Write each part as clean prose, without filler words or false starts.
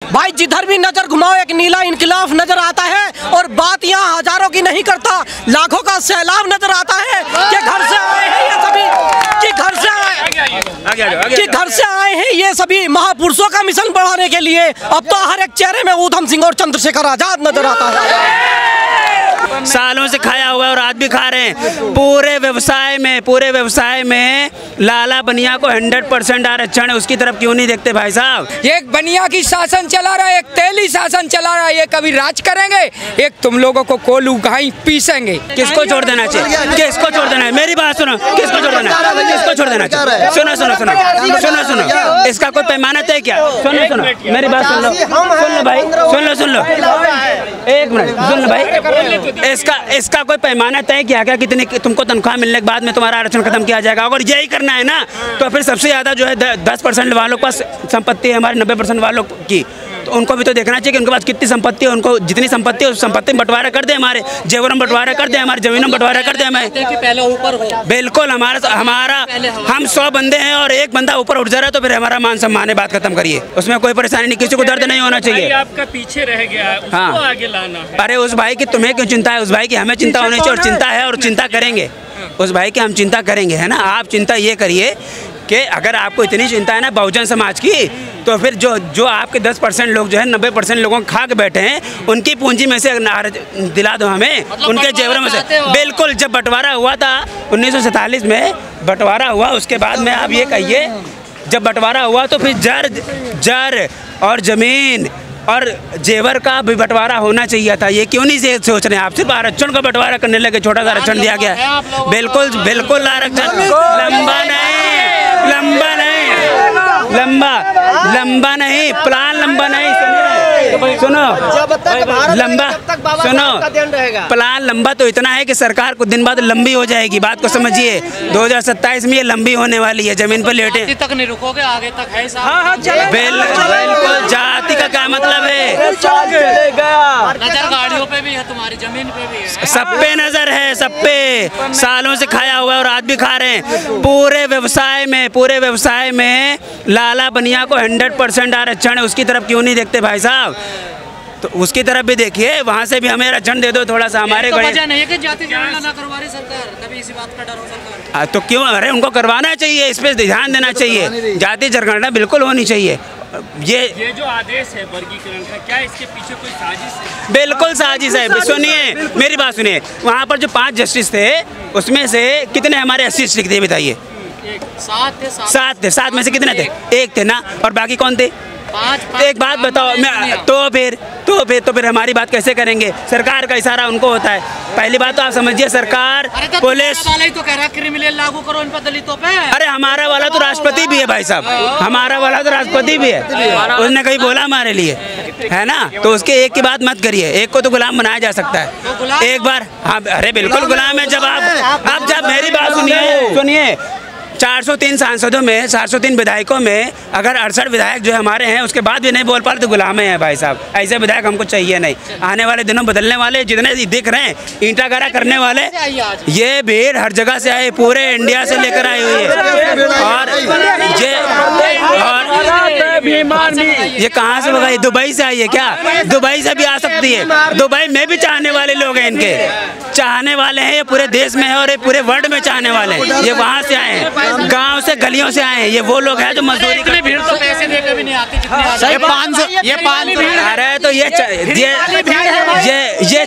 भाई जिधर भी नजर घुमाओ एक नीला इनकलाब नजर आता है और बात यहाँ हजारों की नहीं करता, लाखों का सैलाब नजर आता है कि घर से आए हैं ये सभी, कि घर से आए हैं ये सभी महापुरुषों का मिशन बढ़ाने के लिए। अब तो हर एक चेहरे में ऊधम सिंह और चंद्रशेखर आजाद नजर आता है। सालों से खाया हुआ है और आज भी खा रहे हैं। पूरे व्यवसाय में लाला बनिया को 100% आरक्षण है, उसकी तरफ क्यों नहीं देखते भाई साहब? एक बनिया की शासन चला रहा है, एक तेली शासन चला रहा है, ये कभी राज करेंगे, एक तुम लोगों को कोलू गाई पीसेंगे। किसको छोड़ देना चाहिए? किसको छोड़ देना है? मेरी बात सुनो, किसको छोड़ देना है? किसको छोड़ देना चाहिए? सुनो, इसका कोई पैमाना तय क्या? सुनो, मेरी बात सुन लो भाई, सुन लो एक मिनट, सुन लो भाई, इसका कोई पैमाना तय किया क्या? कितनी तुमको तनख्वाह मिलने के बाद में तुम्हारा आरक्षण खत्म किया जाएगा? अगर यही करना है ना तो फिर सबसे ज्यादा जो है 10% वालों के पास संपत्ति है, हमारे 90% वालों की, तो उनको भी तो देखना चाहिए कि उनके पास कितनी संपत्ति है। उनको जितनी संपत्ति है उस संपत्ति में बंटवारा कर दे, हमारे जेवर में बंटवारा कर दे, हमारी जमीनों में बंटवारा कर दे। हमें पहले ऊपर हो, बिल्कुल हमारा हम 100 बंदे हैं और एक बंदा ऊपर उठ जा रहा है तो फिर हमारा मान सम्मान है, बात खत्म करिए, उसमें कोई परेशानी नहीं, किसी को दर्द नहीं होना चाहिए। आपका पीछे रह गया है, उसको आगे लाना है। अरे उस भाई की तुम्हें क्यों चिंता है? उस भाई की हमें चिंता होनी चाहिए और चिंता है और चिंता करेंगे, उस भाई की हम चिंता करेंगे, है ना। आप चिंता ये करिए कि अगर आपको इतनी चिंता है ना बहुजन समाज की, तो फिर जो आपके 10% लोग जो है 90% लोगों को खा के बैठे हैं, उनकी पूंजी में से दिला दो हमें, मतलब उनके जेवरों में से। बिल्कुल, जब बंटवारा हुआ था 1947 में बंटवारा हुआ, उसके बाद में आप ये कहिए जब बंटवारा हुआ तो फिर जर और जमीन और जेवर का भी बंटवारा होना चाहिए था। ये क्यों नहीं सोच रहे हैं आप? सिर्फ आरक्षण का बंटवारा करने लगे, छोटा सा आरक्षण दिया गया है। बिल्कुल आरक्षण लंबा नहीं, प्लान लंबा नहीं, सुनो प्लान लंबा तो इतना है कि सरकार कुछ दिन बाद लंबी हो जाएगी, बात को समझिए। 2027 में ये लंबी होने वाली है, जमीन पर लेटे तक नहीं रुकोगे, आगे तक है। बिल्कुल, जाति का क्या मतलब है? नजर गाड़ियों पे भी है, तुम्हारी जमीन पे भी है, सब पे नजर है, सब पे सालों से खाया हुआ है और आज भी खा रहे हैं। पूरे व्यवसाय में लाला बनिया को 100% आरक्षण है, उसकी तरफ क्यों नहीं देखते भाई साहब? तो उसकी तरफ भी देखिए, वहाँ से भी हमें आरक्षण दे दो थोड़ा सा। हमारे वजह नहीं है कि जाति जनगणना ना करवा रही सरकार, कभी इसी बात का डर हो सरकार? तो क्यों? अरे उनको करवाना चाहिए, इस पे ध्यान देना चाहिए, जाति जनगणना बिल्कुल होनी चाहिए। ये जो आदेश है वर्गीकरण का, क्या इसके पीछे कोई साजिश है? बिल्कुल साजिश है। सुनिए मेरी बात सुनिए, वहाँ पर जो 5 जस्टिस थे उसमें से कितने हमारे असिस्टेंट थे बताइए? 7 में से कितने थे? 1 थे ना, और बाकी कौन थे? 5। एक बात बताओ, तो फिर हमारी बात कैसे करेंगे? सरकार का इशारा उनको होता है। पहली बात तो आप समझिए, सरकार पुलिस तो कह रहा क्रिमिनल लागू करो इन पर, दलितों पे। अरे हमारा वाला तो राष्ट्रपति भी है भाई साहब, हमारा वाला तो राष्ट्रपति भी है, उसने कहीं बोला हमारे लिए, है ना। तो उसके एक की बात मत करिए, एक को तो गुलाम बनाया जा सकता है एक बार। हाँ, अरे बिल्कुल गुलाम है। जब मेरी बात सुनिए 403 सांसदों में 403 विधायकों में अगर 68 विधायक जो हमारे हैं उसके बाद भी नहीं बोल पा रहे तो गुलाम हैं भाई साहब। ऐसे विधायक हमको चाहिए नहीं। आने वाले दिनों बदलने वाले जितने दिख रहे हैं ईंटागारा करने वाले, ये भीड़ हर जगह से आए, पूरे इंडिया से लेकर आई हुई है। और ये कहाँ से मंगाई? दुबई से आई है क्या? दुबई से भी आ सकती है, दुबई में भी चाहने वाले लोग हैं, इनके चाहने वाले हैं, ये पूरे देश में है और ये पूरे वर्ल्ड में चाहने वाले हैं। ये वहाँ से आए हैं, गांव से गलियों से आए हैं, ये वो लोग हैं जो मजदूरी की भीड़ तो पैसे देकर भी नहीं आती जितनी। ये 500 अरे तो ये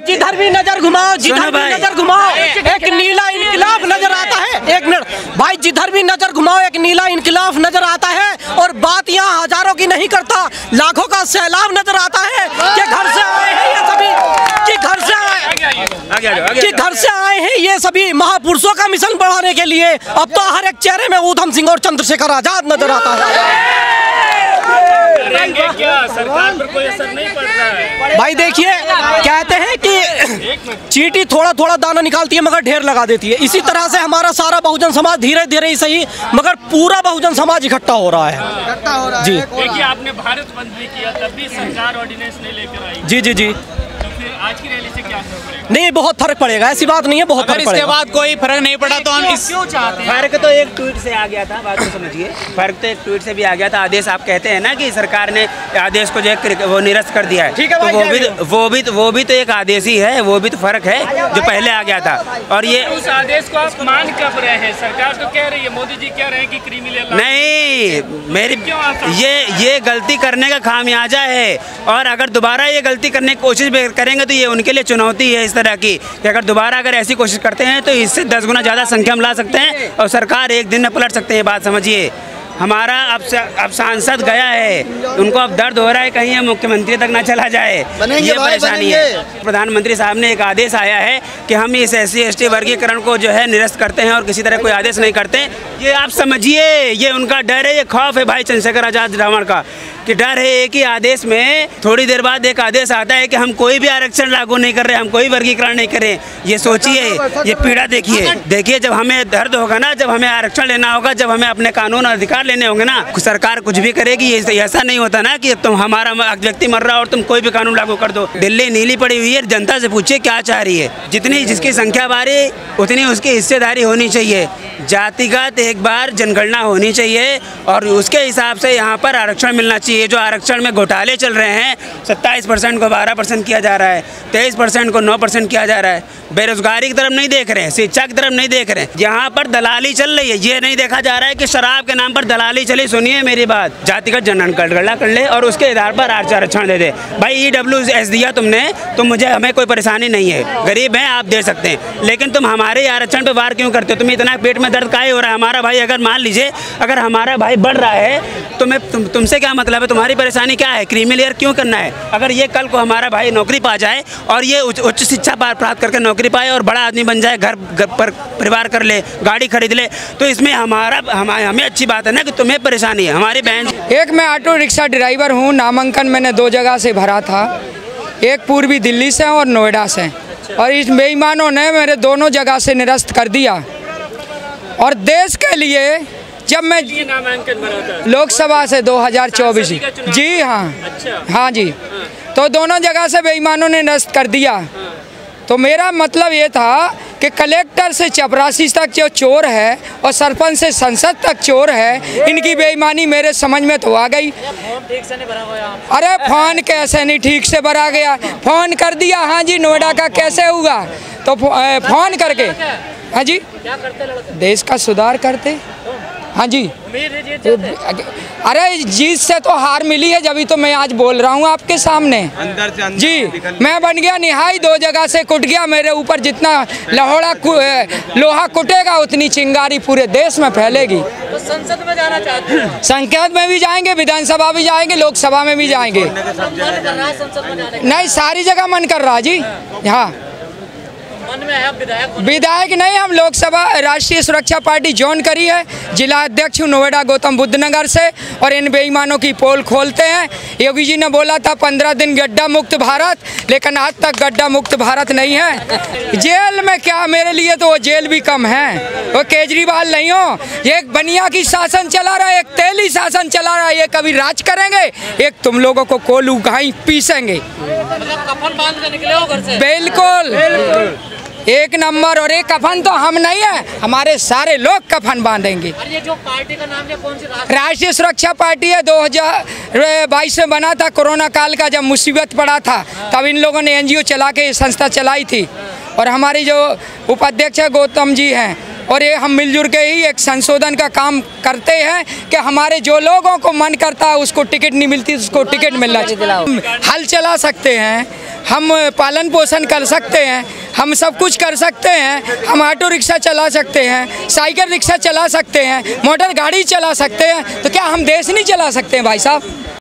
जिधर भी नजर घुमाओ एक नीला इनकलाब नजर आता है। एक मिनट भाई, जिधर भी नजर घुमाओ एक नीला इनकलाब नजर आता है और बात यहाँ हजारों की नहीं करता, लाखों का सैलाब नजर आता है कि घर से आए हैं ये सभी, कि घर से आए हैं ये सभी महापुरुषों का मिशन बढ़ाने के लिए। अब तो हर एक चेहरे में ऊधम सिंह और चंद्रशेखर आजाद नजर आता है। क्या सरकार पर कोई असर नहीं पड़ रहा है? भाई देखिए, कहते हैं कि चींटी थोड़ा दाना निकालती है मगर ढेर लगा देती है। इसी तरह से हमारा सारा बहुजन समाज धीरे धीरे ही सही मगर पूरा बहुजन समाज इकट्ठा हो रहा है। जी देखिए, आपने भारत बंद भी किया, तब भी सरकार ऑर्डिनेंस नहीं लेकर आई। जी। तो फिर आज की रैली से क्या असर पड़ेगा? नहीं, बहुत फर्क पड़ेगा, ऐसी बात नहीं है, बहुत फर्क पड़ेगा। इसके बाद कोई फर्क नहीं पड़ा तो हम क्यों चाहते हैं? फर्क तो एक ट्वीट से आ गया था, बात को समझिए। फर्क तो एक ट्वीट से भी आ गया था। आदेश आप कहते हैं ना कि सरकार ने आदेश को जो है वो निरस्त कर दिया है, तो वो भी तो एक आदेश ही है, वो भी तो फर्क है जो पहले आ गया था। और ये उस आदेश को आप मान कब रहे हैं? सरकार तो कह रही है, मोदी जी कह रहे हैं कि क्रिमिनल नहीं, मेरी ये गलती करने का खामियाजा है। और अगर दोबारा ये गलती करने की कोशिश करेंगे तो ये उनके लिए चुनौती है इस तरह की कि अगर दोबारा अगर ऐसी कोशिश करते हैं तो इससे 10 गुना ज़्यादा संख्या में ला सकते हैं और सरकार एक दिन में पलट सकते हैं। बात समझिए, हमारा अब सांसद गया है, उनको अब दर्द हो रहा है कहीं मुख्यमंत्री तक ना चला जाए, ये परेशानी है। प्रधानमंत्री साहब ने एक आदेश आया है कि हम इस SC/ST वर्गीकरण को जो है निरस्त करते हैं और किसी तरह कोई आदेश नहीं करते। ये आप समझिए, ये उनका डर है, ये खौफ है भाई चंद्रशेखर आजाद रावण का, कि डर है एक ही आदेश में थोड़ी देर बाद एक आदेश आता है कि हम कोई भी आरक्षण लागू नहीं कर रहे, हम कोई वर्गीकरण नहीं कर रहे। ये सोचिए, ये पीड़ा देखिए जब हमें दर्द होगा ना, जब हमें आरक्षण लेना होगा, जब हमें अपने कानून और अधिकार लेने होंगे ना, सरकार कुछ भी करेगी। ऐसा नहीं होता ना कि तुम हमारा व्यक्ति मर रहा और तुम कोई भी कानून लागू कर दो। दिल्ली नीली पड़ी हुई है, जनता से पूछिए क्या चाह रही है। जितनी जिसकी संख्या बारी उतनी उसकी हिस्सेदारी होनी चाहिए। जातिगत एक बार जनगणना होनी चाहिए और उसके हिसाब से यहाँ पर आरक्षण मिलना चाहिए। जो आरक्षण में घोटाले चल रहे हैं, 27% को 12% किया जा रहा है, 23% को 9% किया जा रहा है। बेरोजगारी की तरफ नहीं देख रहे हैं, शिक्षा की तरफ नहीं देख रहे हैं, यहाँ पर दलाली चल रही है। ये नहीं देखा जा रहा है कि शराब के नाम पर दलाली चली। सुनिए मेरी बात, जातिगत जनगणना कर ले और उसके आधार पर आरक्षण दे दे। भाई EWS दिया तुमने तो हमें कोई परेशानी नहीं है, गरीब हैं आप दे सकते हैं, लेकिन तुम हमारे आरक्षण पे वार क्यों करते हो? तुम्हें इतना पेट में दर्द काहे हो रहा है? हमारा भाई अगर मान लीजिए अगर हमारा भाई बढ़ रहा है तो तुमसे क्या मतलब है? तुम्हारी परेशानी क्या है? क्रीमी लेयर क्यों करना है? अगर ये कल को हमारा भाई नौकरी पा जाए और ये उच्च शिक्षा प्राप्त करके नौकरी पाए और बड़ा आदमी बन जाए, घर पर परिवार कर ले, गाड़ी खरीद ले, तो इसमें हमें अच्छी बात है ना कि तुम्हें परेशानी है। हमारी बहन एक मैं ऑटो रिक्शा ड्राइवर हूँ, नामांकन मैंने 2 जगह से भरा था, एक पूर्वी दिल्ली से और नोएडा से, और इस बेईमानों ने मेरे दोनों जगह से निरस्त कर दिया। और देश के लिए जब मैं नामांकन भरा था लोकसभा से 2024, जी हाँ, हाँ जी, तो दोनों जगह से बेईमानों ने निरस्त कर दिया। तो मेरा मतलब ये था कि कलेक्टर से चपरासी तक जो चोर है और सरपंच से संसद तक चोर है, इनकी बेईमानी मेरे समझ में तो आ गई। अरे फोन कैसे नहीं ठीक से भरा गया? फोन कर दिया, हाँ जी, नोएडा का कैसे हुआ? तो फोन करके, हाँ जी, क्या करते लड़के? देश का सुधार करते, हाँ जी। अरे जीत से तो हार मिली है, जब तो मैं आज बोल रहा हूँ आपके सामने। अंदर से अंदर जी मैं बन गया निहाई, 2 जगह से कुट गया। मेरे ऊपर जितना लोहा कुटेगा उतनी चिंगारी पूरे देश में फैलेगी। तो संसद में जाना चाहते हैं? संसद में भी जाएंगे, विधानसभा भी जाएंगे, लोकसभा में भी जाएंगे। नहीं, सारी जगह मन कर रहा जी। हाँ, विधायक नहीं, हम लोकसभा राष्ट्रीय सुरक्षा पार्टी ज्वाइन करी है। जिला अध्यक्ष हूँ नोएडा गौतम बुद्ध नगर से, और इन बेईमानों की पोल खोलते हैं। योगी जी ने बोला था 15 दिन गड्ढा मुक्त भारत, लेकिन आज तक गड्ढा मुक्त भारत नहीं है। जेल में क्या, मेरे लिए तो वो जेल भी कम है। वो केजरीवाल नहीं हो, ये एक बनिया की शासन चला रहा है, एक तेली शासन चला रहा है। ये कभी राज करेंगे, एक तुम लोगों को कोलू घाई पीसेंगे। कफन बांध के निकले हो घर से? बिल्कुल एक नंबर। और एक कफन तो हम नहीं है, हमारे सारे लोग कफन बांधेंगे। और ये जो पार्टी का नाम है कौन सी? राष्ट्रीय सुरक्षा पार्टी है। 2022 में बना था, कोरोना काल का जब मुसीबत पड़ा था, तब इन लोगों ने NGO चला के संस्था चलाई थी। और हमारी जो उपाध्यक्ष है गौतम जी हैं, और ये हम मिलजुल के ही एक संशोधन का काम करते हैं कि हमारे जो लोगों को मन करता है उसको टिकट नहीं मिलती, उसको टिकट मिलना चाहिए। हल चला सकते हैं, हम पालन पोषण कर सकते हैं, हम सब कुछ कर सकते हैं। हम ऑटो रिक्शा चला सकते हैं, साइकिल रिक्शा चला सकते हैं, मोटर गाड़ी चला सकते हैं। तो क्या हम देश नहीं चला सकते हैं भाई साहब?